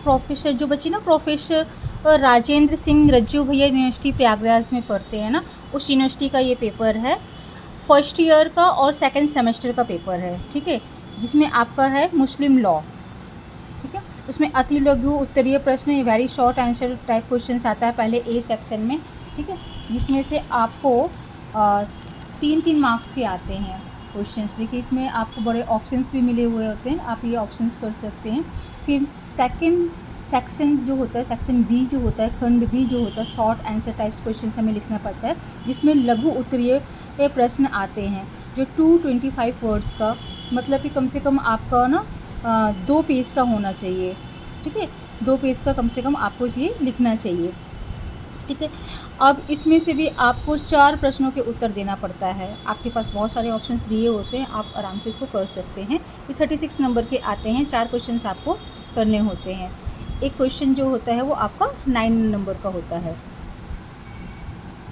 Professor जो बच्चे ना प्रोफेसर राजेंद्र सिंह रज्जू भैया यूनिवर्सिटी प्रयागराज में पढ़ते हैं ना, उस यूनिवर्सिटी का ये पेपर है। फर्स्ट ईयर का और सेकंड सेमेस्टर का पेपर है, ठीक है, जिसमें आपका है मुस्लिम लॉ, ठीक है। उसमें अति लघु उत्तरीय प्रश्न, very short answer type question आता है पहले ए सेक्शन में, ठीक है, जिसमें से आपको 3-3 मार्क्स के आते हैं क्वेश्चंस। देखिए इसमें आपको बड़े ऑप्शंस भी मिले हुए होते हैं, आप ये ऑप्शंस कर सकते हैं। फिर सेकंड सेक्शन जो होता है, सेक्शन बी जो होता है, खंड बी जो होता है, शॉर्ट आंसर टाइप्स क्वेश्चन हमें लिखना पड़ता है, जिसमें लघु उत्तरीय प्रश्न आते हैं जो 225 वर्ड्स का, मतलब कि कम से कम आपका ना 2 पेज का होना चाहिए, ठीक है, 2 पेज का कम से कम आपको ये लिखना चाहिए, ठीक है। अब इसमें से भी आपको 4 प्रश्नों के उत्तर देना पड़ता है। आपके पास बहुत सारे ऑप्शंस दिए होते हैं, आप आराम से इसको कर सकते हैं। ये 36 नंबर के आते हैं, 4 क्वेश्चंस आपको करने होते हैं। एक क्वेश्चन जो होता है वो आपका 9 नंबर का होता है।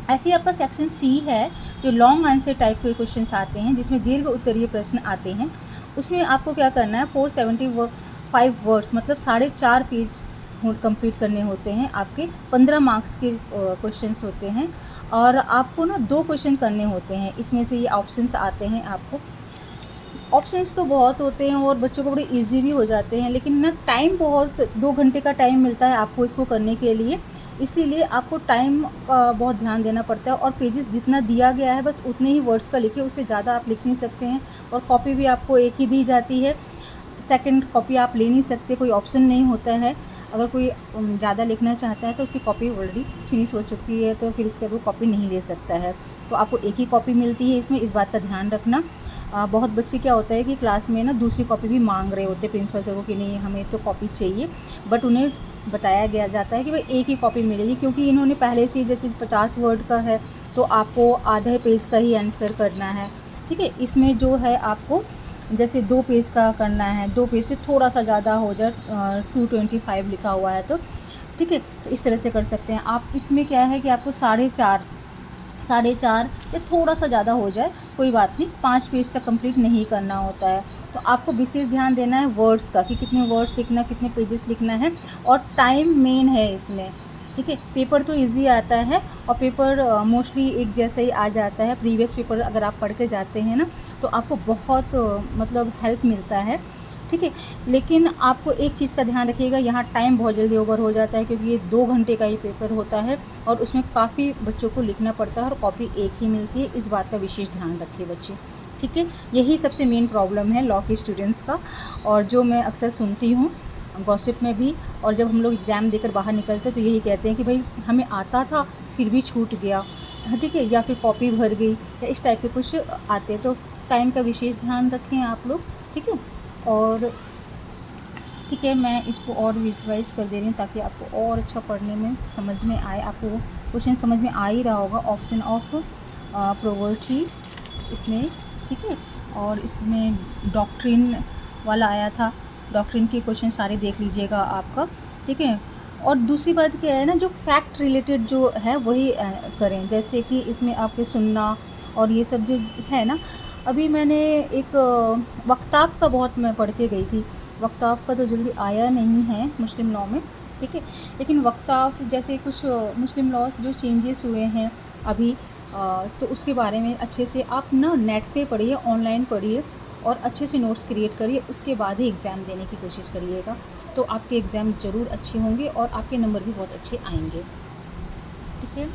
ऐसे ही आपका सेक्शन सी है जो लॉन्ग आंसर टाइप के क्वेश्चंस आते हैं, जिसमें दीर्घ उत्तरीय प्रश्न आते हैं। उसमें आपको क्या करना है, 475 वर्ड्स मतलब 4.5 पेज कंप्लीट करने होते हैं। आपके 15 मार्क्स के क्वेश्चंस होते हैं और आपको ना 2 क्वेश्चन करने होते हैं। इसमें से ये ऑप्शंस आते हैं आपको। ऑप्शंस तो बहुत होते हैं और बच्चों को बड़े इजी भी हो जाते हैं, लेकिन ना टाइम बहुत 2 घंटे का टाइम मिलता है आपको इसको करने के लिए, इसीलिए आपको टाइम का बहुत ध्यान देना पड़ता है। और पेजेस जितना दिया गया है बस उतने ही वर्ड्स का लिखिए, उससे ज़्यादा आप लिख नहीं सकते हैं। और कॉपी भी आपको एक ही दी जाती है, सेकंड कॉपी आप ले नहीं सकते, कोई ऑप्शन नहीं होता है। अगर कोई ज़्यादा लिखना चाहता है तो उसकी कॉपी ऑलरेडी फिनिश हो चुकी है, तो फिर उसके बाद वो कॉपी नहीं ले सकता है। तो आपको एक ही कॉपी मिलती है इसमें, इस बात का ध्यान रखना। बहुत बच्चे क्या होता है कि क्लास में ना दूसरी कॉपी भी मांग रहे होते हैं प्रिंसिपल सर को कि नहीं हमें तो कॉपी चाहिए, बट उन्हें बताया गया जाता है कि भाई एक ही कॉपी मिलेगी, क्योंकि इन्होंने पहले से जैसे 50 वर्ड का है तो आपको आधे पेज का ही आंसर करना है, ठीक है। इसमें जो है आपको जैसे 2 पेज का करना है, 2 पेज से थोड़ा सा ज़्यादा हो जाए, 225 लिखा हुआ है तो, ठीक है, तो इस तरह से कर सकते हैं आप। इसमें क्या है कि आपको 4.5 या थोड़ा सा ज़्यादा हो जाए कोई बात नहीं, 5 पेज तक कंप्लीट नहीं करना होता है। तो आपको विशेष ध्यान देना है वर्ड्स का कि कितने वर्ड्स लिखना, कितने पेजेस लिखना है, और टाइम मेन है इसमें, ठीक है। पेपर तो इजी आता है और पेपर मोस्टली एक जैसा ही आ जाता है। प्रीवियस पेपर अगर आप पढ़ के जाते हैं ना तो आपको बहुत मतलब हेल्प मिलता है, ठीक है। लेकिन आपको एक चीज़ का ध्यान रखिएगा, यहाँ टाइम बहुत जल्दी ओवर हो जाता है, क्योंकि ये 2 घंटे का ही पेपर होता है और उसमें काफ़ी बच्चों को लिखना पड़ता है और कॉपी एक ही मिलती है। इस बात का विशेष ध्यान रखिए बच्चे, ठीक है। यही सबसे मेन प्रॉब्लम है लॉ के स्टूडेंट्स का, और जो मैं अक्सर सुनती हूँ गॉसिप में भी, और जब हम लोग एग्ज़ाम देकर बाहर निकलते हैं तो यही कहते हैं कि भाई हमें आता था फिर भी छूट गया, ठीक है, या फिर कॉपी भर गई, या इस टाइप के कुछ आते हैं। तो टाइम का विशेष ध्यान रखें आप लोग, ठीक है। और ठीक है, मैं इसको और विजुअलाइज कर दे रही हूँ ताकि आपको और अच्छा पढ़ने में समझ में आए। आपको क्वेश्चन समझ में आ ही रहा होगा। ऑप्शन ऑफ प्रोवर्टी इसमें, ठीक है, और इसमें डॉक्ट्रिन वाला आया था, डॉक्ट्रिन के क्वेश्चन सारे देख लीजिएगा आपका, ठीक है। और दूसरी बात क्या है ना, जो फैक्ट रिलेटेड जो है वही करें, जैसे कि इसमें आपके सुनना और ये सब जो है ना। अभी मैंने एक वक्ताब का बहुत मैं पढ़ के गई थी, वक्ताब का तो जल्दी आया नहीं है मुस्लिम लॉ में, ठीक है, लेकिन वक्ताब जैसे कुछ मुस्लिम लॉ जो चेंजेस हुए हैं अभी, तो उसके बारे में अच्छे से आप ना नेट से पढ़िए, ऑनलाइन पढ़िए और अच्छे से नोट्स क्रिएट करिए, उसके बाद ही एग्ज़ाम देने की कोशिश करिएगा। तो आपके एग्ज़ाम ज़रूर अच्छे होंगे और आपके नंबर भी बहुत अच्छे आएंगे, ठीक है।